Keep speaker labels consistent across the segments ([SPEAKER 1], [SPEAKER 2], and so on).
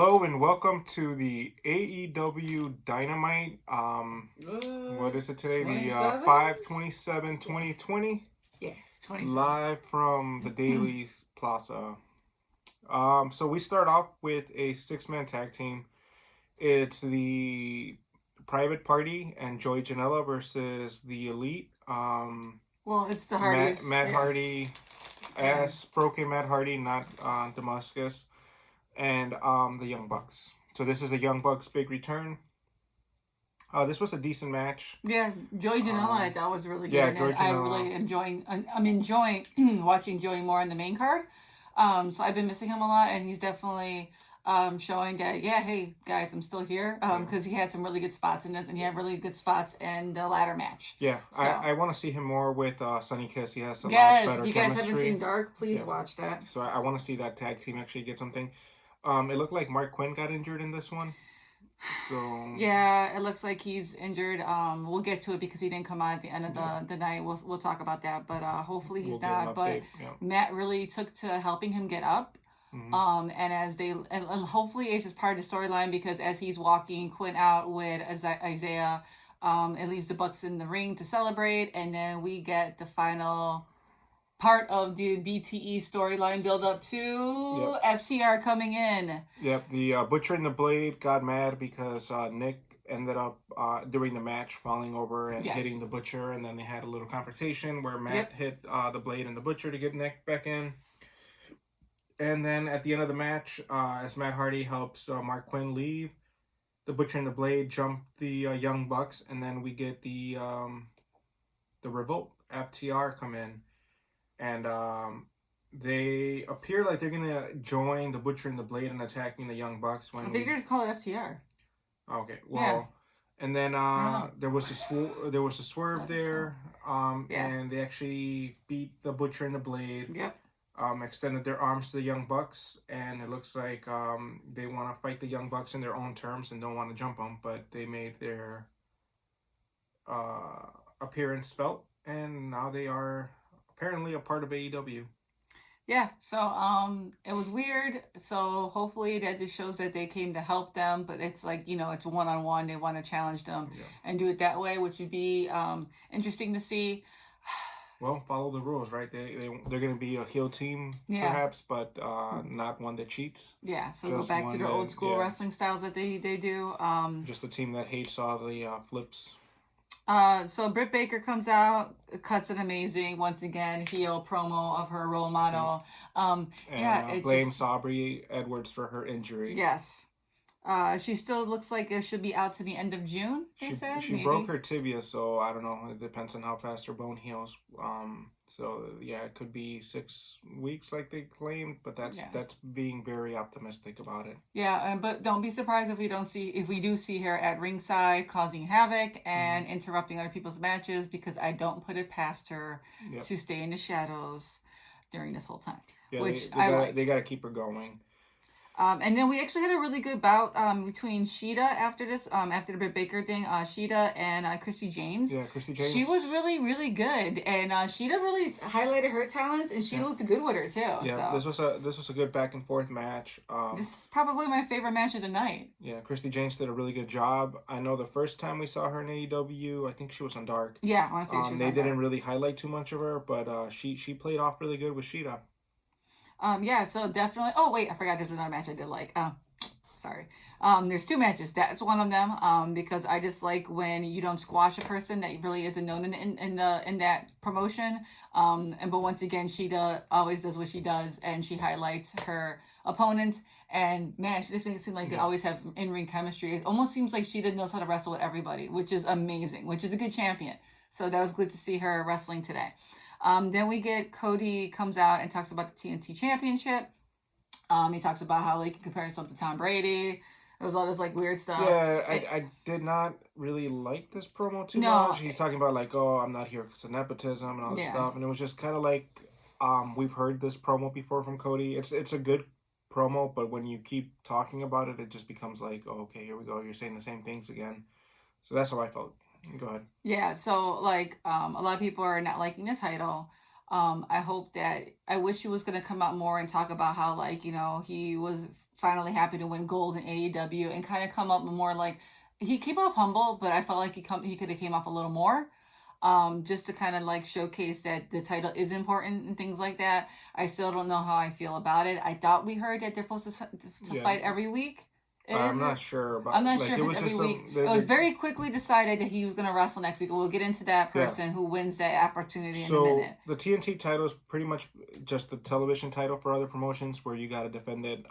[SPEAKER 1] Hello and welcome to the AEW Dynamite. What is it today? The 5/27/2020.
[SPEAKER 2] Yeah, 27.
[SPEAKER 1] Live from the Daily's Plaza. So we start off with a 6-man tag team. It's the Private Party and Joey Janela versus the Elite.
[SPEAKER 2] Well, it's the Hardys.
[SPEAKER 1] Matt Hardy, broken Matt Hardy, not Damascus. And the Young Bucks. So this is the Young Bucks' big return. This was a decent match.
[SPEAKER 2] Yeah, Joey Janela I thought was really good.
[SPEAKER 1] Yeah, Joey
[SPEAKER 2] Janela. I'm enjoying watching Joey more on the main card. So I've been missing him a lot, and he's definitely showing that, hey guys, I'm still here. Because he had some really good spots in this, and he had really good spots in the ladder match.
[SPEAKER 1] Yeah, so, I want to see him more with Sonny Kiss. He has some
[SPEAKER 2] better
[SPEAKER 1] chemistry.
[SPEAKER 2] If you guys haven't seen Dark, please watch that.
[SPEAKER 1] So I want to see that tag team actually get something. It looked like Mark Quinn got injured in this one. So
[SPEAKER 2] yeah, it looks like he's injured. We'll get to it because he didn't come out at the end of the night. We'll talk about that, but hopefully he's not. But Matt really took to helping him get up. Mm-hmm. And hopefully Ace is part of the storyline, because as he's walking Quinn out with Isaiah, it leaves the Bucks in the ring to celebrate, and then we get the final part of the BTE storyline build up to FTR coming in.
[SPEAKER 1] Yep, the Butcher and the Blade got mad because Nick ended up during the match falling over and hitting the Butcher, and then they had a little confrontation where Matt hit the Blade and the Butcher to get Nick back in. And then at the end of the match, as Matt Hardy helps Mark Quinn leave, the Butcher and the Blade jump the Young Bucks, and then we get the Revolt, FTR, come in. And they appear like they're gonna join the Butcher and the Blade in attacking the Young Bucks.
[SPEAKER 2] I think you're just call it FTR.
[SPEAKER 1] Okay, well, and then there was a swerve there. And they actually beat the Butcher and the Blade.
[SPEAKER 2] Yep.
[SPEAKER 1] Extended their arms to the Young Bucks, and it looks like they want to fight the Young Bucks in their own terms and don't want to jump them, but they made their appearance felt, and now they are apparently a part of AEW.
[SPEAKER 2] Yeah, so it was weird. So hopefully that just shows that they came to help them, but it's like, it's one-on-one. They want to challenge them and do it that way, which would be interesting to see.
[SPEAKER 1] Well, follow the rules, right? They're going to be a heel team, perhaps, but not one that cheats.
[SPEAKER 2] Yeah, so just go back to their old school wrestling styles that they do.
[SPEAKER 1] Just a team that hates all the flips.
[SPEAKER 2] So Britt Baker comes out, cuts an amazing, once again, heel promo of her role model.
[SPEAKER 1] Blames Aubrey Edwards for her injury.
[SPEAKER 2] Yes. She still looks like it should be out to the end of June,
[SPEAKER 1] She broke her tibia, so I don't know. It depends on how fast her bone heals. It could be 6 weeks like they claimed, but that's being very optimistic about it.
[SPEAKER 2] Yeah, but don't be surprised if we do see her at ringside causing havoc and interrupting other people's matches, because I don't put it past her to stay in the shadows during this whole time.
[SPEAKER 1] Yeah, they got to keep her going.
[SPEAKER 2] And then we actually had a really good bout between Sheeta after this, after the Britt Baker thing. Sheeta and Christy James.
[SPEAKER 1] Yeah, Christy James.
[SPEAKER 2] She was really, really good, and Sheeta really highlighted her talents, and she looked good with her too.
[SPEAKER 1] Yeah, so. This was a good back and forth match.
[SPEAKER 2] This is probably my favorite match of the night.
[SPEAKER 1] Yeah, Christy James did a really good job. I know the first time we saw her in AEW, I think she was on Dark.
[SPEAKER 2] Yeah, I want to say she was
[SPEAKER 1] They didn't really highlight too much of her, but she played off really good with Sheeta.
[SPEAKER 2] So definitely. Oh wait, I forgot. There's another match I did like. Sorry. There's 2 matches. That's one of them. Because I just like when you don't squash a person that really isn't known in that promotion. But once again, Sheeta always does what she does, and she highlights her opponents. And man, she just makes it seem like they always have in-ring chemistry. It almost seems like Sheeta knows how to wrestle with everybody, which is amazing. Which is a good champion. So that was good to see her wrestling today. Then we get Cody comes out and talks about the TNT Championship. He talks about how he can compare himself to Tom Brady. There was all this weird stuff.
[SPEAKER 1] Yeah, I did not really like this promo too much. He's talking about I'm not here because of nepotism and all this stuff, and it was just kind of we've heard this promo before from Cody. It's a good promo, but when you keep talking about it, it just becomes okay, here we go. You're saying the same things again. So that's how I felt. Go ahead.
[SPEAKER 2] Yeah, so a lot of people are not liking the title. I wish he was going to come out more and talk about how, like, he was finally happy to win gold in AEW and kind of come up more like, he came off humble, but I felt like he could have came off a little more. Just to kind of like showcase that the title is important and things like that. I still don't know how I feel about it. I thought we heard that they're supposed to fight every week.
[SPEAKER 1] I'm not sure about.
[SPEAKER 2] I'm not sure if it's every week. It was very quickly decided that he was going to wrestle next week. We'll get into that person who wins that opportunity in a minute.
[SPEAKER 1] So the TNT title is pretty much just the television title for other promotions, where you got to defend it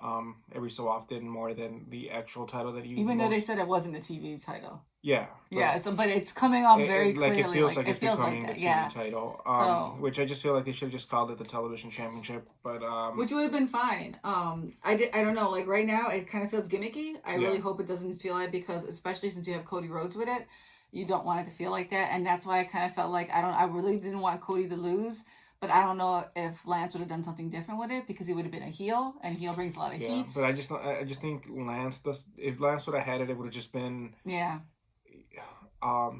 [SPEAKER 1] every so often more than the actual title that you.
[SPEAKER 2] Even though they said it wasn't a TV title.
[SPEAKER 1] Yeah.
[SPEAKER 2] Yeah. So, but it's coming off very clearly.
[SPEAKER 1] It feels like it's becoming the TV title. Which I just feel like they should have just called it the television championship. But
[SPEAKER 2] which would have been fine. I don't know. Like right now, it kind of feels gimmicky. I really hope it doesn't feel like, because especially since you have Cody Rhodes with it, you don't want it to feel like that. And that's why I kind of felt like I really didn't want Cody to lose. But I don't know if Lance would have done something different with it, because he would have been a heel, and heel brings a lot of heat.
[SPEAKER 1] But I just think if Lance would have had it would have just been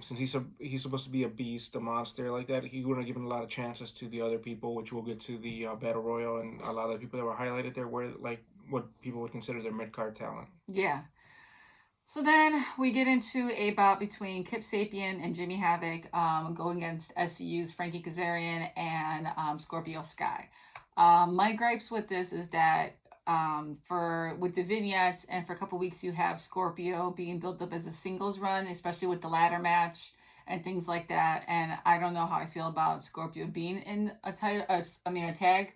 [SPEAKER 1] since he's supposed to be a beast, a monster like that, he wouldn't have given a lot of chances to the other people, which we'll get to the Battle Royal, and a lot of the people that were highlighted there were like what people would consider their mid-card talent.
[SPEAKER 2] Yeah. So then we get into a bout between Kip Sapien and Jimmy Havoc going against SCU's Frankie Kazarian and Scorpio Sky. My gripes with this is that with the vignettes and for a couple weeks you have Scorpio being built up as a singles run, especially with the ladder match and things like that. And I don't know how I feel about Scorpio being in a tag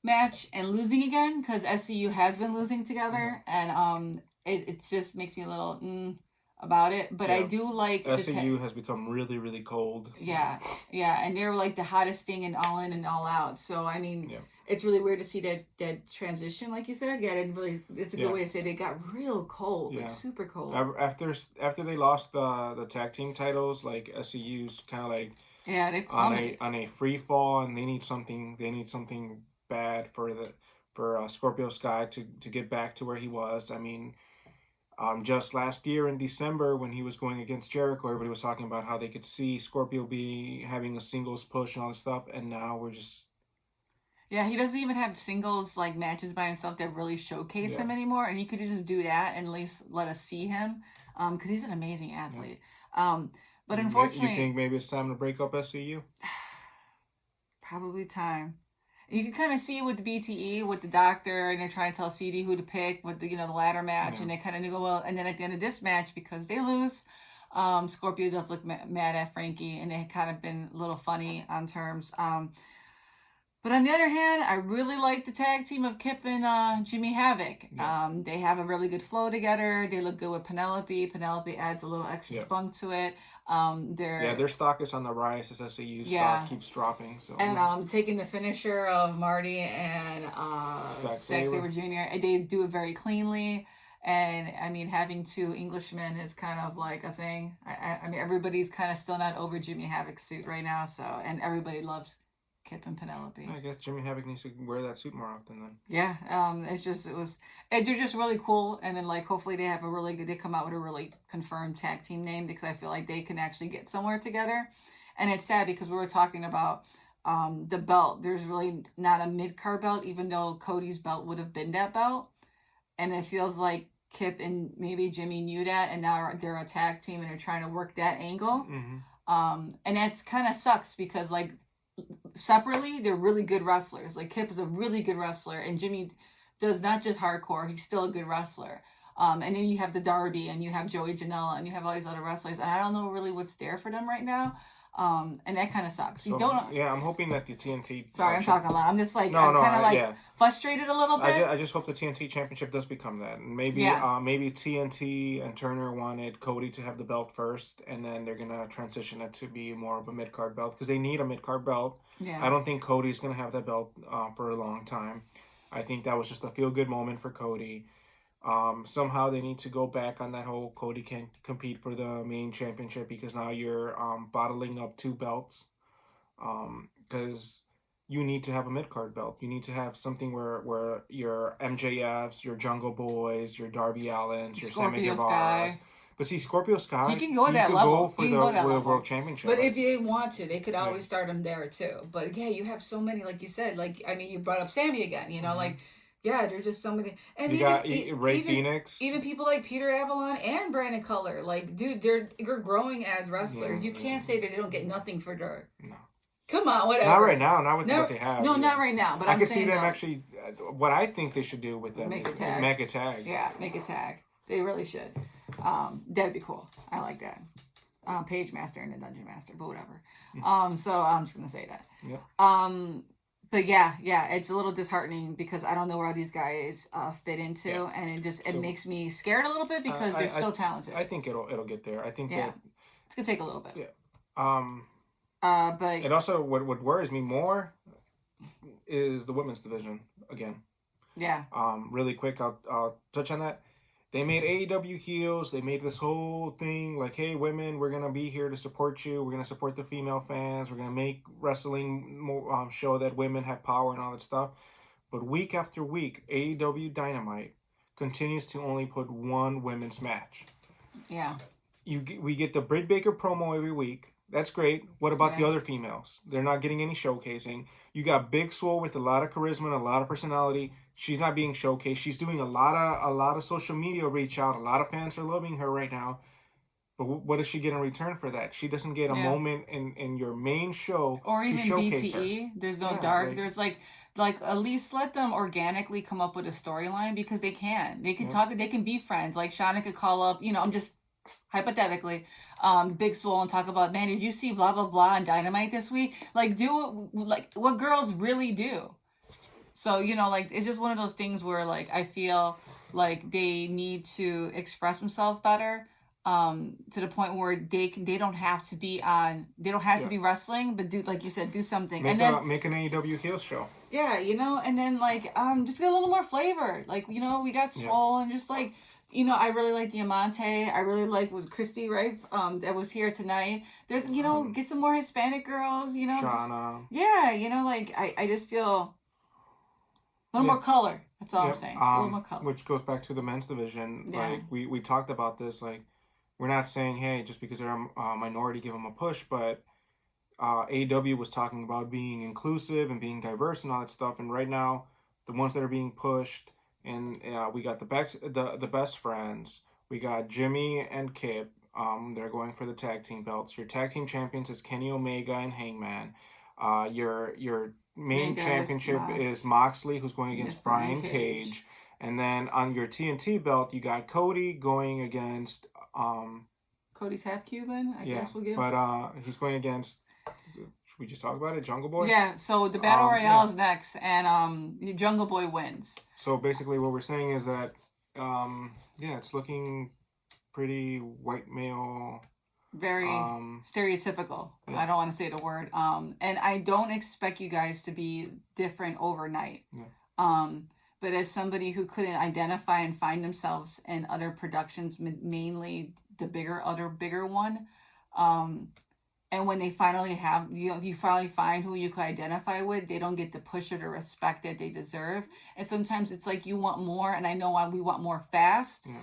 [SPEAKER 2] match and losing again, because SCU has been losing together, and it just makes me a little about it. But I do like
[SPEAKER 1] SCU has become really, really cold.
[SPEAKER 2] Yeah, and they're like the hottest thing in All In and All Out. So I mean, it's really weird to see that transition, like you said. Yeah, it's a good way to say it. They got real cold, like super cold.
[SPEAKER 1] After they lost the tag team titles, like SCU's kind of like
[SPEAKER 2] they plummeted
[SPEAKER 1] on a free fall, and they need something bad for Scorpio Sky to get back to where he was. I mean, just last year in December when he was going against Jericho, everybody was talking about how they could see Scorpio having a singles push and all this stuff, and now we're just
[SPEAKER 2] he doesn't even have singles like matches by himself that really showcase him anymore, and he could just do that and at least let us see him, because he's an amazing athlete. But unfortunately,
[SPEAKER 1] you think maybe it's time to break up SCU?
[SPEAKER 2] Probably time. You can kind of see it with the BTE, with the doctor, and they're trying to tell CD who to pick with the the ladder match, and they kind of go, well, and then at the end of this match, because they lose, Scorpio does look mad at Frankie, and they kind of been a little funny on terms. But on the other hand, I really like the tag team of Kip and Jimmy Havoc. They have a really good flow together. They look good with Penelope. Penelope adds a little extra spunk to it. Their
[SPEAKER 1] stock is on the rise as SCU stock keeps dropping. So
[SPEAKER 2] taking the finisher of Marty and Zack Sabre Jr., they do it very cleanly. And I mean, having two Englishmen is kind of like a thing. I mean, everybody's kind of still not over Jimmy Havoc's suit right now. So, and everybody loves Kip and Penelope.
[SPEAKER 1] I guess Jimmy Havoc needs to wear that suit more often then.
[SPEAKER 2] Yeah, they're just really cool, and then like hopefully they come out with a really confirmed tag team name, because I feel like they can actually get somewhere together. And it's sad because we were talking about the belt. There's really not a mid-card belt, even though Cody's belt would have been that belt, and it feels like Kip and maybe Jimmy knew that, and now they're a tag team and they're trying to work that angle. And that's kind of sucks, because like separately they're really good wrestlers. Like Kip is a really good wrestler, and Jimmy does not just hardcore, he's still a good wrestler. And then you have the Darby, and you have Joey Janela, and you have all these other wrestlers, and I don't know really what's there for them right now. And that kind of sucks.
[SPEAKER 1] So, I'm hoping that the TNT...
[SPEAKER 2] Sorry, I'm talking a lot. I'm just like, I'm kind of frustrated a little bit.
[SPEAKER 1] I just hope the TNT Championship does become that. Maybe maybe TNT and Turner wanted Cody to have the belt first, and then they're going to transition it to be more of a mid-card belt, because they need a mid-card belt. I don't think Cody's going to have that belt for a long time. I think that was just a feel-good moment for Cody. Somehow they need to go back on that whole Cody can't compete for the main championship, because now you're bottling up two belts, because you need to have a mid-card belt. You need to have something where your MJFs, your Jungle Boys, your Darby Allins, your Sammy Guevara's, But see, Scorpio Sky,
[SPEAKER 2] he can go at that level.
[SPEAKER 1] Go for the World Championship.
[SPEAKER 2] But if you didn't want to, they could always start him there too. But yeah, you have so many, like you said. Like I mean, you brought up Sammy again. You know, like yeah, there's just so many. And
[SPEAKER 1] you got Ray Phoenix,
[SPEAKER 2] even people like Peter Avalon and Brandon Cutler. Like, dude, they're growing as wrestlers. You can't say that they don't get nothing for dirt. No. Come on, whatever.
[SPEAKER 1] Not right now. Not with what they have.
[SPEAKER 2] No, not right now. But I
[SPEAKER 1] could see them actually. What I think they should do with them
[SPEAKER 2] make
[SPEAKER 1] is
[SPEAKER 2] a tag.
[SPEAKER 1] Make a tag.
[SPEAKER 2] Yeah, make a tag. They really should. That'd be cool. I like that. Page Master and a Dungeon Master, but whatever. So I'm just gonna say that.
[SPEAKER 1] Yeah.
[SPEAKER 2] But yeah, it's a little disheartening because I don't know where these guys fit into, and it makes me scared a little bit because they're so talented.
[SPEAKER 1] I think it'll get there. I think that
[SPEAKER 2] it's gonna take a little bit.
[SPEAKER 1] Yeah.
[SPEAKER 2] But
[SPEAKER 1] it also what worries me more is the women's division again.
[SPEAKER 2] Yeah.
[SPEAKER 1] Really quick, I'll touch on that. They made AEW heels. They made this whole thing like, hey, women, we're going to be here to support you. We're going to support the female fans. We're going to make wrestling more, show that women have power and all that stuff. But week after week, AEW Dynamite continues to only put one women's match.
[SPEAKER 2] Yeah.
[SPEAKER 1] We get the Britt Baker promo every week. That's great. What about the other females? They're not getting any showcasing. You got Big Swole with a lot of charisma and a lot of personality. She's not being showcased. She's doing a lot of social media reach out. A lot of fans are loving her right now. But what does she get in return for that? She doesn't get a moment in your main show
[SPEAKER 2] or even
[SPEAKER 1] to showcase
[SPEAKER 2] BTE.
[SPEAKER 1] Her.
[SPEAKER 2] There's no dark. There's like at least let them organically come up with a storyline because they can. They can talk. They can be friends. Like Shauna could call up. You know, I'm just hypothetically, Big Swole and talk about, man, did you see blah blah blah on Dynamite this week? Like do what girls really do. So, you know, like, it's just one of those things where, like, I feel like they need to express themselves better, to the point where they don't have to be to be wrestling, but do, like you said, do something.
[SPEAKER 1] Make an AEW heel show.
[SPEAKER 2] Yeah, you know, and then, like, just get a little more flavor. Like, you know, we got Swole and just, like, you know, I really like Diamante. I really like with Christy, right? That was here tonight. There's, you know, get some more Hispanic girls, you know.
[SPEAKER 1] Shauna.
[SPEAKER 2] You know, like, I just feel... A little more color. That's all I'm saying. Just a little more color.
[SPEAKER 1] Which goes back to the men's division.
[SPEAKER 2] Yeah.
[SPEAKER 1] Like we talked about this. Like we're not saying, hey, just because they're a minority, give them a push. But AEW was talking about being inclusive and being diverse and all that stuff. And right now, the ones that are being pushed, and we got the best friends. We got Jimmy and Kip. They're going for the tag team belts. Your tag team champions is Kenny Omega and Hangman. Your main championship is Moxley, who's going against Brian Cage. And then on your TNT belt, you got Cody going against...
[SPEAKER 2] Cody's half Cuban, I guess we'll give.
[SPEAKER 1] But he's going against... Should we just talk about it? Jungle Boy?
[SPEAKER 2] Yeah, so the Battle Royale is next, and Jungle Boy wins.
[SPEAKER 1] So basically what we're saying is that, it's looking pretty white male...
[SPEAKER 2] Very stereotypical. Yeah. I don't want to say the word. And I don't expect you guys to be different overnight. Yeah. But as somebody who couldn't identify and find themselves in other productions, mainly the bigger one, and when they finally have, you finally find who you can identify with, they don't get the push or the respect that they deserve. And sometimes it's like you want more, and I know why we want more fast. Yeah.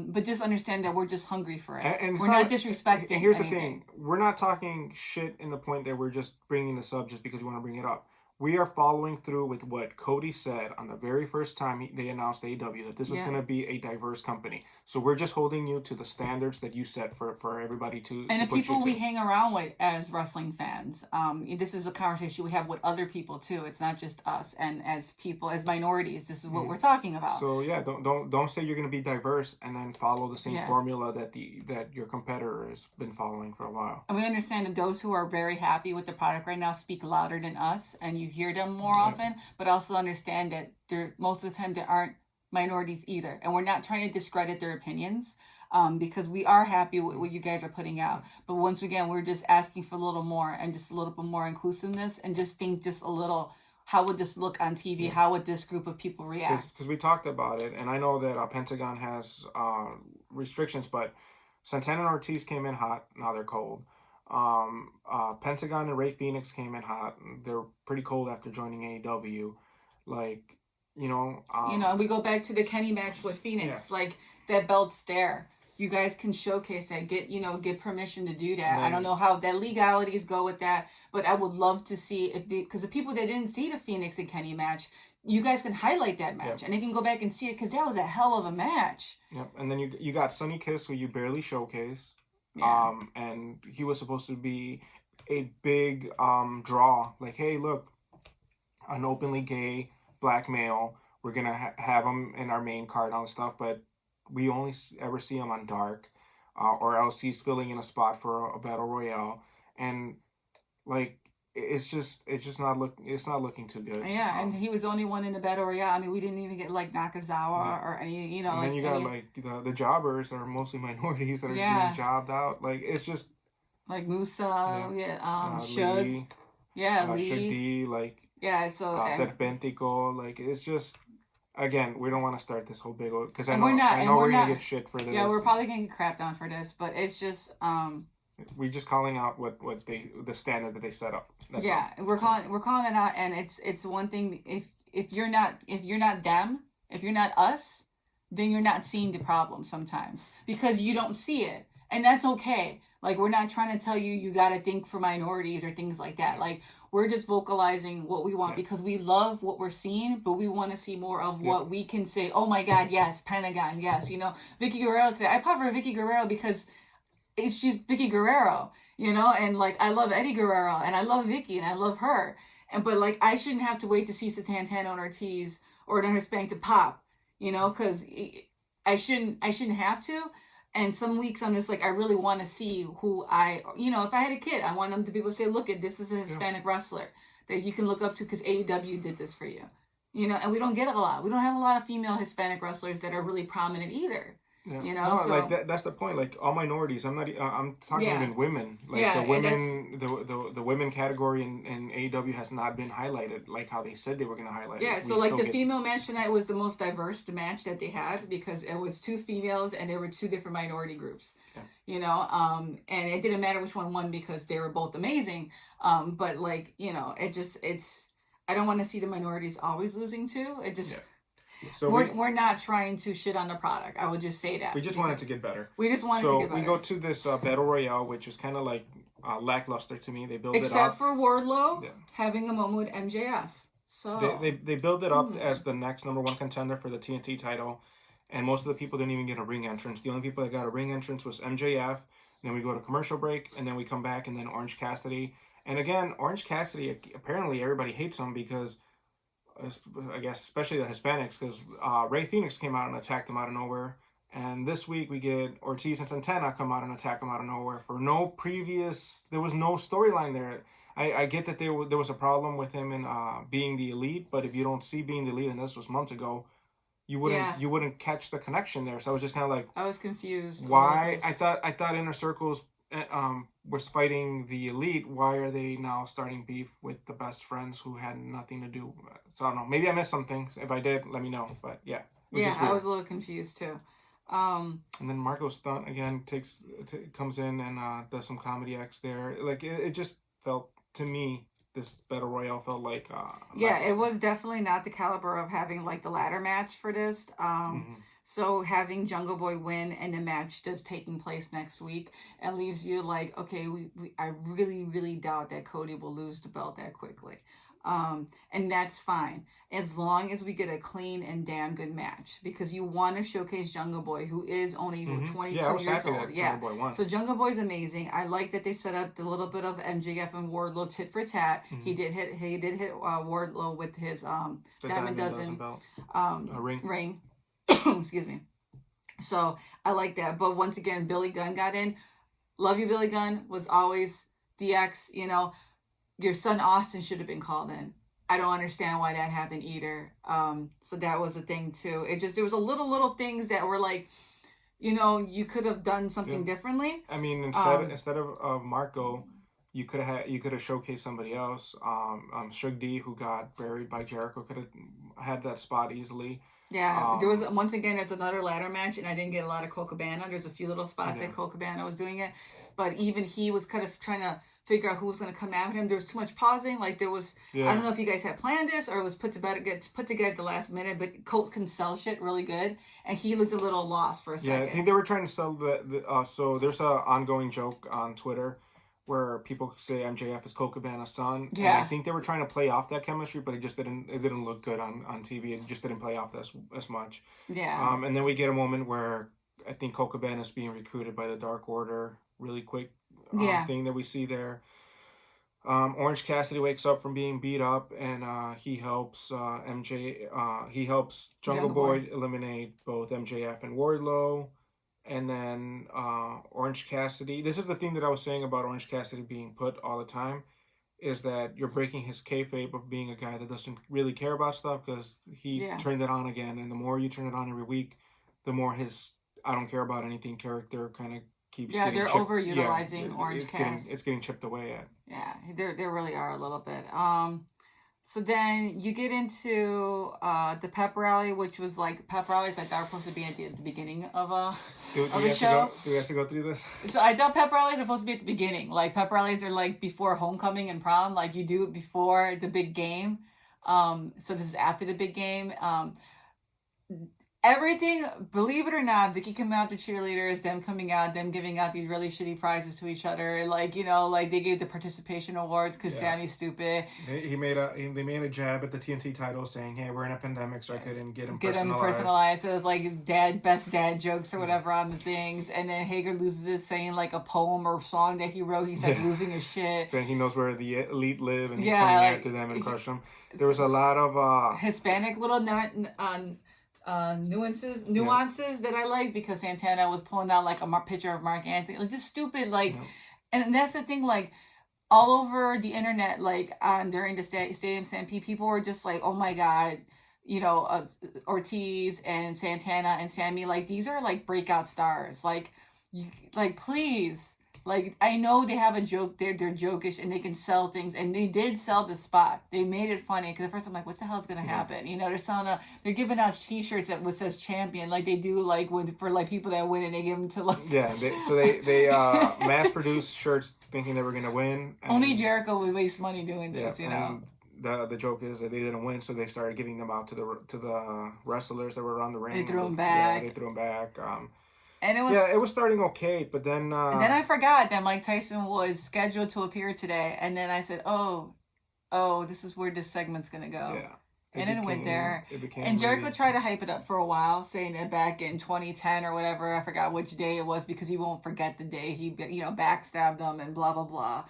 [SPEAKER 2] But just understand that we're just hungry for it. And we're not disrespecting.
[SPEAKER 1] And here's
[SPEAKER 2] anything.
[SPEAKER 1] The thing: we're not talking shit in the point that we're just bringing this up just because we want to bring it up. We are following through with what Cody said on the very first time they announced AEW, that this was going to be a diverse company. So we're just holding you to the standards that you set for everybody to.
[SPEAKER 2] And the people we hang around with as wrestling fans, this is a conversation we have with other people too. It's not just us. And as people, as minorities, this is what we're talking about.
[SPEAKER 1] So yeah, don't say you're going to be diverse and then follow the same formula that your competitor has been following for a while.
[SPEAKER 2] And we understand that those who are very happy with the product right now speak louder than us, and you hear them more often, but also understand that most of the time they aren't minorities either, and we're not trying to discredit their opinions, because we are happy with what you guys are putting out. But once again, we're just asking for a little more, and just a little bit more inclusiveness, and just think just a little, how would this look on TV? Yeah. How would this group of people react?
[SPEAKER 1] Because we talked about it, and I know that Pentagon has restrictions, but Santana and Ortiz came in hot. Now they're cold. Pentagon and Ray Phoenix came in hot. They're pretty cold after joining AEW. Like, we
[SPEAKER 2] go back to the Kenny match with Phoenix. Yeah. Like, that belt's there. you guys can showcase that, get permission to do that. I don't know how that legalities go with that, but I would love to see because the people that didn't see the Phoenix and Kenny match, you guys can highlight that match and they can go back and see it because that was a hell of a match.
[SPEAKER 1] Yep, and then you got Sonny Kiss, who you barely showcase, and he was supposed to be a big draw. Like, hey, look, an openly gay black male. We're gonna have him in our main card and stuff, but we only ever see him on Dark, or else he's filling in a spot for a battle royale, and like it's just not looking too good.
[SPEAKER 2] Yeah, and he was the only one in the battle royale. I mean, we didn't even get like Nakazawa or any,
[SPEAKER 1] And then you got like the jobbers are mostly minorities that are getting jobbed out. Like it's just
[SPEAKER 2] like Musa, Shug,
[SPEAKER 1] Lee,
[SPEAKER 2] Lee,
[SPEAKER 1] Shug D, like Serpentico, like it's just. Again, we don't want to start this whole big because I know we're gonna get shit for this.
[SPEAKER 2] Yeah, we're probably gonna get crapped on for this, but it's just
[SPEAKER 1] we're just calling out what the standard that they set up.
[SPEAKER 2] That's all. We're calling it out, and it's one thing if you're not them, if you're not us, then you're not seeing the problem sometimes because you don't see it, and that's okay. Like we're not trying to tell you got to think for minorities or things like that. Like we're just vocalizing what we want because we love what we're seeing, but we want to see more of what we can say. Oh my God, yes, Pentagon, yes. Vicky Guerrero today. I pop for Vicky Guerrero because she's Vicky Guerrero, and like I love Eddie Guerrero and I love Vicky and I love her. But like I shouldn't have to wait to see Santana and Ortiz or another Hispanic to pop, because I shouldn't have to. And some weeks I'm just like, I really want to see who if I had a kid, I want them to be able to say, look, this is a Hispanic wrestler that you can look up to because AEW did this for you. And we don't get a lot. We don't have a lot of female Hispanic wrestlers that are really prominent either.
[SPEAKER 1] Yeah. Like that's the point. Like all minorities. I'm talking even women. Like the women, the women category in AEW has not been highlighted like how they said they were going to highlight.
[SPEAKER 2] Yeah. So like the female match tonight was the most diverse match that they had because it was 2 females and there were 2 different minority groups. Yeah. And it didn't matter which one won because they were both amazing. But like it's I don't want to see the minorities always losing too. It just. Yeah. So we're not trying to shit on the product. I would just say that.
[SPEAKER 1] We just wanted to get better.
[SPEAKER 2] We just wanted to get better.
[SPEAKER 1] So we go to this Battle Royale, which is kind of like lackluster to me. They build it up.
[SPEAKER 2] Except for Wardlow having a moment with MJF. So
[SPEAKER 1] they build it up as the next #1 contender for the TNT title. And most of the people didn't even get a ring entrance. The only people that got a ring entrance was MJF. Then we go to commercial break. And then we come back. And then Orange Cassidy. And again, Orange Cassidy, apparently everybody hates him because... I guess especially the Hispanics because Rey Fenix came out and attacked him out of nowhere, and this week we get Ortiz and Santana come out and attack him out of nowhere for no previous. There was no storyline there. I get that there was a problem with him in being the elite, but if you don't see being the elite, and this was months ago, you wouldn't catch the connection there. So I was just kind of like
[SPEAKER 2] I was confused.
[SPEAKER 1] Why I thought Inner Circles was fighting the elite. Why are they now starting beef with the best friends who had nothing to do? So I don't know. Maybe I missed something. If I did, let me know. But yeah,
[SPEAKER 2] I was a little confused too.
[SPEAKER 1] And then Marco Stunt again comes in and does some comedy acts there. Like it just felt to me this battle royale felt like
[SPEAKER 2] it was definitely not the caliber of having like the ladder match for this. So having Jungle Boy win and the match just taking place next week, it leaves you like, okay, I really, really doubt that Cody will lose the belt that quickly. And that's fine. As long as we get a clean and damn good match. Because you want to showcase Jungle Boy, who is only 22 years old.
[SPEAKER 1] Jungle Boy won.
[SPEAKER 2] So Jungle Boy's amazing. I like that they set up the little bit of MJF and Wardlow tit for tat. He did hit Wardlow with his Diamond Dozen
[SPEAKER 1] belt.
[SPEAKER 2] Ring. Excuse me. So I like that. But once again, Billy Gunn got in. Love you, Billy Gunn. Was always DX, your son Austin should have been called in. I don't understand why that happened either. So that was the thing too. There was a little things that were like, you could have done something differently.
[SPEAKER 1] I mean, instead of Marco, you could have showcased somebody else. Shug D, who got buried by Jericho, could have had that spot easily.
[SPEAKER 2] Yeah, there was once again it's another ladder match, and I didn't get a lot of Cole Cabana. There's a few little spots that Cole Cabana was doing it, but even he was kind of trying to figure out who was going to come after him. There was too much pausing. Like there was, I don't know if you guys had planned this or it was put together at the last minute. But Colt can sell shit really good, and he looked a little lost for a second.
[SPEAKER 1] Yeah, I think they were trying to sell so there's a ongoing joke on Twitter where people say MJF is Colt Cabana's son. Yeah. And I think they were trying to play off that chemistry, but it didn't look good on TV. It just didn't play off as much.
[SPEAKER 2] Yeah.
[SPEAKER 1] And then we get a moment where I think Colt Cabana is being recruited by the Dark Order. Really quick thing that we see there. Orange Cassidy wakes up from being beat up, and he helps he helps Jungle Boy eliminate both MJF and Wardlow. And then Orange Cassidy, this is the thing that I was saying about Orange Cassidy being put all the time, is that you're breaking his kayfabe of being a guy that doesn't really care about stuff, because he turned it on again. And the more you turn it on every week, the more his I don't care about anything character kind of keeps getting
[SPEAKER 2] they're
[SPEAKER 1] chipped.
[SPEAKER 2] overutilizing Orange Cassidy.
[SPEAKER 1] It's getting chipped away at.
[SPEAKER 2] Yeah, they really are a little bit. So then you get into the pep rally, which was like pep rallies I thought were supposed to be at the beginning of a show.
[SPEAKER 1] Do we have to go through this?
[SPEAKER 2] So I thought pep rallies are supposed to be at the beginning. Like pep rallies are like before homecoming and prom. Like you do it before the big game. So this is after the big game. Everything, believe it or not, Vicky coming out to cheerleaders, them coming out, them giving out these really shitty prizes to each other. Like, like they gave the participation awards because Sammy's stupid.
[SPEAKER 1] They made a jab at the TNT title saying, hey, we're in a pandemic, so I couldn't get him personalized.
[SPEAKER 2] So it was like best dad jokes or whatever on the things. And then Hager loses it saying like a poem or song that he wrote. He starts losing his shit.
[SPEAKER 1] Saying he knows where the elite live and he's coming after them and crush them. There was a lot of
[SPEAKER 2] Hispanic little nuances that I like, because Santana was pulling out like a picture of Mark Anthony, like just stupid, like, and that's the thing, like all over the internet, like during the Stadium Stampede, people were just like, oh my god, Ortiz and Santana and Sammy, like these are like breakout stars, like please. Like, I know they have a joke, they're jokish and they can sell things, and they did sell the spot. They made it funny, because at first I'm like, what the hell's gonna happen? They're giving out t-shirts that says champion, like they do like for like people that win, and they give them to like...
[SPEAKER 1] Yeah, they mass-produced shirts thinking they were gonna win.
[SPEAKER 2] Only Jericho would waste money doing this,
[SPEAKER 1] The joke is that they didn't win, so they started giving them out to the wrestlers that were around the ring.
[SPEAKER 2] They threw them back.
[SPEAKER 1] Yeah, they threw them back.
[SPEAKER 2] And
[SPEAKER 1] it was starting okay, but then...
[SPEAKER 2] and then I forgot that Mike Tyson was scheduled to appear today, and then I said, oh, this is where this segment's going to go. Yeah. And then it went there. And Jericho tried to hype it up for a while, saying that back in 2010 or whatever, I forgot which day it was, because he won't forget the day he, backstabbed them and blah, blah, blah.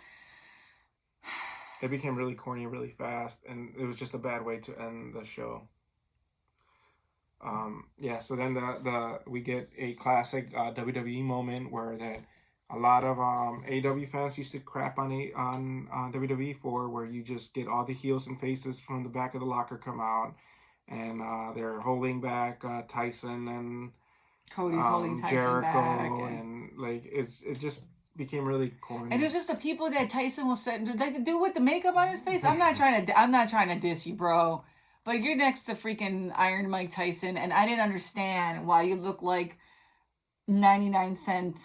[SPEAKER 1] It became really corny really fast, and it was just a bad way to end the show. So then we get a classic WWE moment where a lot of AEW fans used to crap on WWE for, where you just get all the heels and faces from the back of the locker come out, and they're holding back Tyson, and
[SPEAKER 2] Cody's holding Tyson
[SPEAKER 1] Jericho
[SPEAKER 2] back,
[SPEAKER 1] and like it just became really corny.
[SPEAKER 2] And it was just the people that Tyson was setting, like the dude with the makeup on his face. I'm not trying to diss you, bro. But you're next to freaking Iron Mike Tyson, and I didn't understand why you look like 99-cent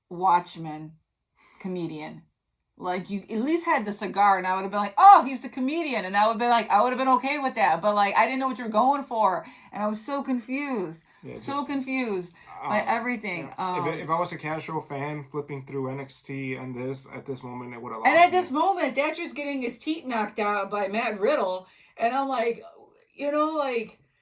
[SPEAKER 2] Watchman comedian. Like, you at least had the cigar, and I would have been like, oh, he's the comedian, and I would have been okay with that. But, like, I didn't know what you were going for, and I was so confused. Confused by everything.
[SPEAKER 1] If I was a casual fan flipping through NXT and at this moment, it would have lost
[SPEAKER 2] me. And at this moment, Thatcher's getting his teeth knocked out by Matt Riddle, and I'm like...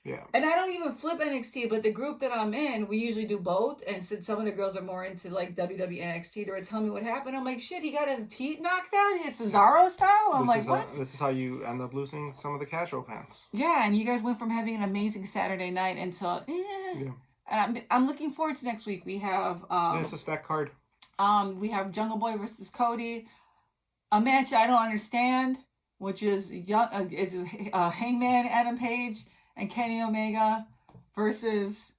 [SPEAKER 1] Yeah.
[SPEAKER 2] And I don't even flip NXT, but the group that I'm in, we usually do both. And since some of the girls are more into like WWE NXT, they were telling me what happened. I'm like, shit, he got his teeth knocked out, his Cesaro style. I'm like, what?
[SPEAKER 1] This is how you end up losing some of the casual fans.
[SPEAKER 2] Yeah, and you guys went from having an amazing Saturday night until And I'm looking forward to next week. We have
[SPEAKER 1] it's a stacked card.
[SPEAKER 2] We have Jungle Boy versus Cody, a match I don't understand, which is Hangman Adam Page and Kenny Omega versus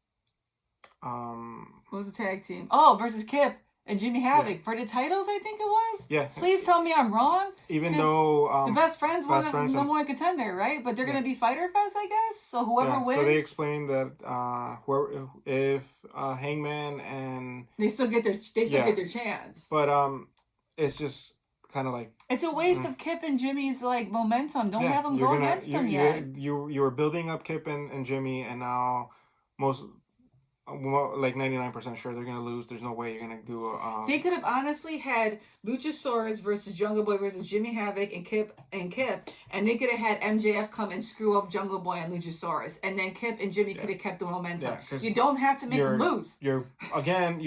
[SPEAKER 2] what was the tag team? Oh, versus Kip and Jimmy Havoc for the titles, I think it was.
[SPEAKER 1] Yeah.
[SPEAKER 2] Please tell me I'm wrong.
[SPEAKER 1] Even though
[SPEAKER 2] the Best Friends won the number one contender, right? But they're gonna be Fighter Fest, I guess. So whoever wins.
[SPEAKER 1] So they explained that if Hangman and
[SPEAKER 2] they still get their chance.
[SPEAKER 1] But it's just kind of like...
[SPEAKER 2] It's a waste of Kip and Jimmy's like momentum. Don't have them go against them yet.
[SPEAKER 1] You were building up Kip and Jimmy, and now like 99% sure they're gonna lose. There's no way you're gonna do a...
[SPEAKER 2] They could have honestly had Luchasaurus versus Jungle Boy versus Jimmy Havoc and Kip, and they could have had MJF come and screw up Jungle Boy and Luchasaurus, and then Kip and Jimmy could have kept the momentum. You don't have to make them lose.
[SPEAKER 1] You're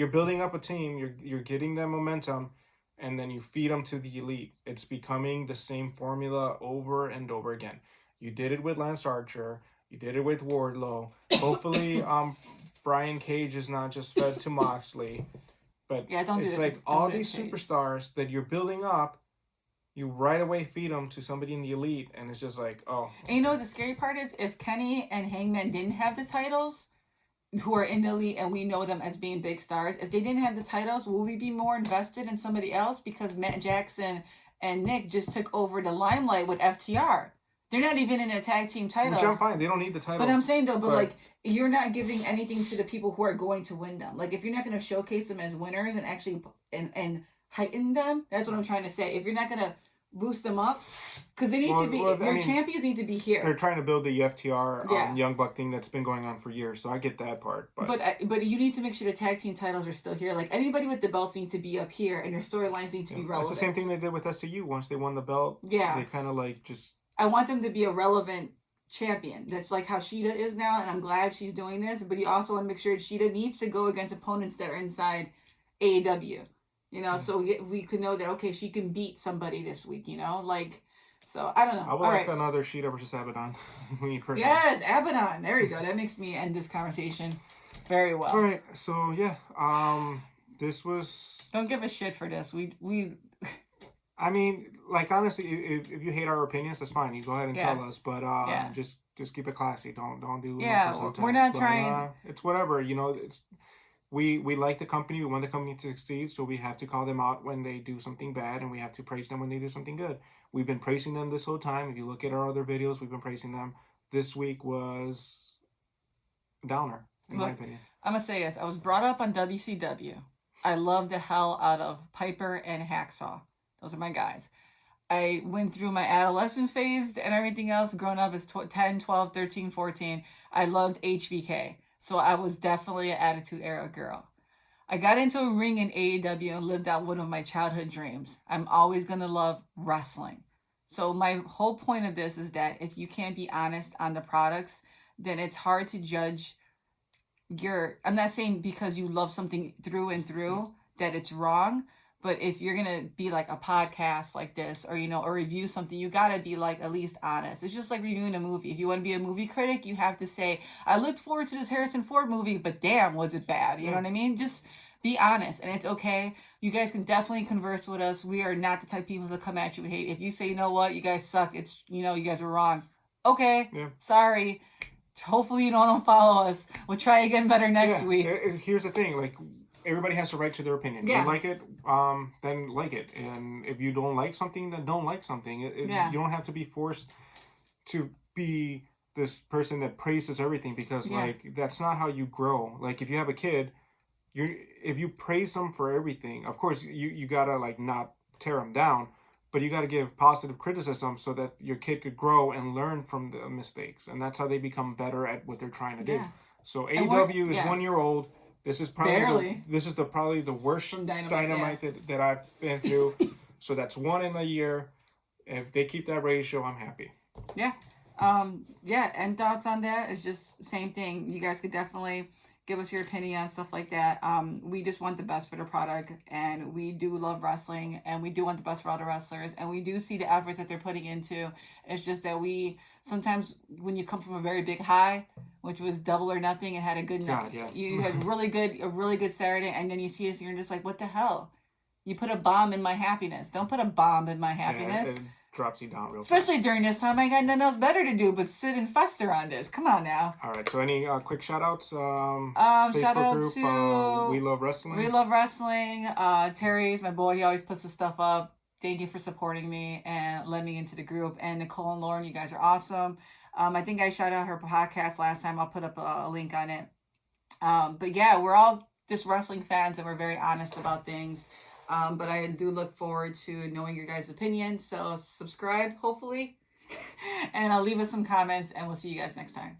[SPEAKER 1] building up a team. You're getting them momentum, and then you feed them to the elite. It's becoming the same formula over and over again. You did it with Lance Archer. You did it with Wardlow. Hopefully, Brian Cage is not just fed to Moxley, but it's like all these superstars that you're building up, you right away feed them to somebody in the elite, and it's just like, oh.
[SPEAKER 2] And you know what the scary part is? If Kenny and Hangman didn't have the titles, who are in the elite, and we know them as being big stars, if they didn't have the titles, will we be more invested in somebody else? Because Matt Jackson and Nick just took over the limelight with FTR. They're not even in their tag team titles.
[SPEAKER 1] Which I'm fine. They don't need the titles.
[SPEAKER 2] But I'm saying, though, like, you're not giving anything to the people who are going to win them. Like, if you're not going to showcase them as winners and actually and heighten them, that's what I'm trying to say. If you're not going to boost them up, because they need to be, champions need to be here.
[SPEAKER 1] They're trying to build the FTR Young Buck thing that's been going on for years, so I get that part.
[SPEAKER 2] But you need to make sure the tag team titles are still here. Like, anybody with the belts need to be up here, and their storylines need to be relevant.
[SPEAKER 1] It's the same thing they did with SCU. Once they won the belt, they kind of like just...
[SPEAKER 2] I want them to be a relevant champion. That's like how Sheeta is now, and I'm glad she's doing this. But you also want to make sure Sheeta needs to go against opponents that are inside AEW. You know, so we could know that, okay, she can beat somebody this week, you know? Like, so, I don't know.
[SPEAKER 1] I would like another Sheeta versus Abaddon.
[SPEAKER 2] Yes, Abaddon. There you go. That makes me end this conversation very well.
[SPEAKER 1] All right. So, yeah. This was...
[SPEAKER 2] Don't give a shit for this. We
[SPEAKER 1] I mean, like, honestly, if you hate our opinions, that's fine. You go ahead and tell us, but just keep it classy. Don't do.
[SPEAKER 2] We're not trying.
[SPEAKER 1] It's whatever, you know. It's we like the company. We want the company to succeed, so we have to call them out when they do something bad, and we have to praise them when they do something good. We've been praising them this whole time. If you look at our other videos, we've been praising them. This week was a downer, in my opinion.
[SPEAKER 2] I'm gonna say this. I was brought up on WCW. I love the hell out of Piper and Hacksaw. Those are my guys. I went through my adolescent phase and everything else growing up as 10, 12, 13, 14. I loved HBK. So I was definitely an Attitude Era girl. I got into a ring in AEW and lived out one of my childhood dreams. I'm always going to love wrestling. So my whole point of this is that if you can't be honest on the products, then it's hard to judge I'm not saying because you love something through and through that it's wrong. But if you're going to be like a podcast like this or, you know, or review something, you got to be like at least honest. It's just like reviewing a movie. If you want to be a movie critic, you have to say, I looked forward to this Harrison Ford movie, but damn, was it bad? You know what I mean? Just be honest. And it's okay. You guys can definitely converse with us. We are not the type of people that come at you with hate. If you say, you know what, you guys suck. It's, you know, you guys were wrong. Okay. Yeah. Sorry. Hopefully you don't unfollow us. We'll try again better next week.
[SPEAKER 1] Here's the thing. Like, everybody has a right to their opinion. You like it, then like it. And if you don't like something, then don't like something. You don't have to be forced to be this person that praises everything because, like, that's not how you grow. Like, if you have a kid, if you praise them for everything, of course, you gotta, like, not tear them down, but you gotta give positive criticism so that your kid could grow and learn from the mistakes. And that's how they become better at what they're trying to do. So AEW is 1 year old. This is probably probably the worst dynamite that I've been through. So that's 1 in a year. If they keep that ratio, I'm happy.
[SPEAKER 2] Yeah. And thoughts on that? It's just same thing. You guys could definitely give us your opinion on stuff like that. We just want the best for the product, and we do love wrestling, and we do want the best for all the wrestlers, and we do see the efforts that they're putting into. It's just that we sometimes, when you come from a very big high, which was Double or Nothing, and had a good night, you had a really good Saturday, and then you see us, and you're just like, what the hell? You put a bomb in my happiness. Don't put a bomb in my happiness.
[SPEAKER 1] It drops you down real
[SPEAKER 2] Especially during this time, I got nothing else better to do but sit and fester on this. Come on now.
[SPEAKER 1] All right. So any quick shout outs?
[SPEAKER 2] Shout
[SPEAKER 1] Facebook
[SPEAKER 2] out
[SPEAKER 1] group,
[SPEAKER 2] to
[SPEAKER 1] We Love Wrestling.
[SPEAKER 2] We Love Wrestling. Terry's my boy. He always puts the stuff up. Thank you for supporting me and letting me into the group. And Nicole and Lauren, you guys are awesome. I think I shouted out her podcast last time. I'll put up a link on it. But yeah, we're all just wrestling fans and we're very honest about things. But I do look forward to knowing your guys' opinions. So subscribe, hopefully. And I'll leave us some comments, and we'll see you guys next time.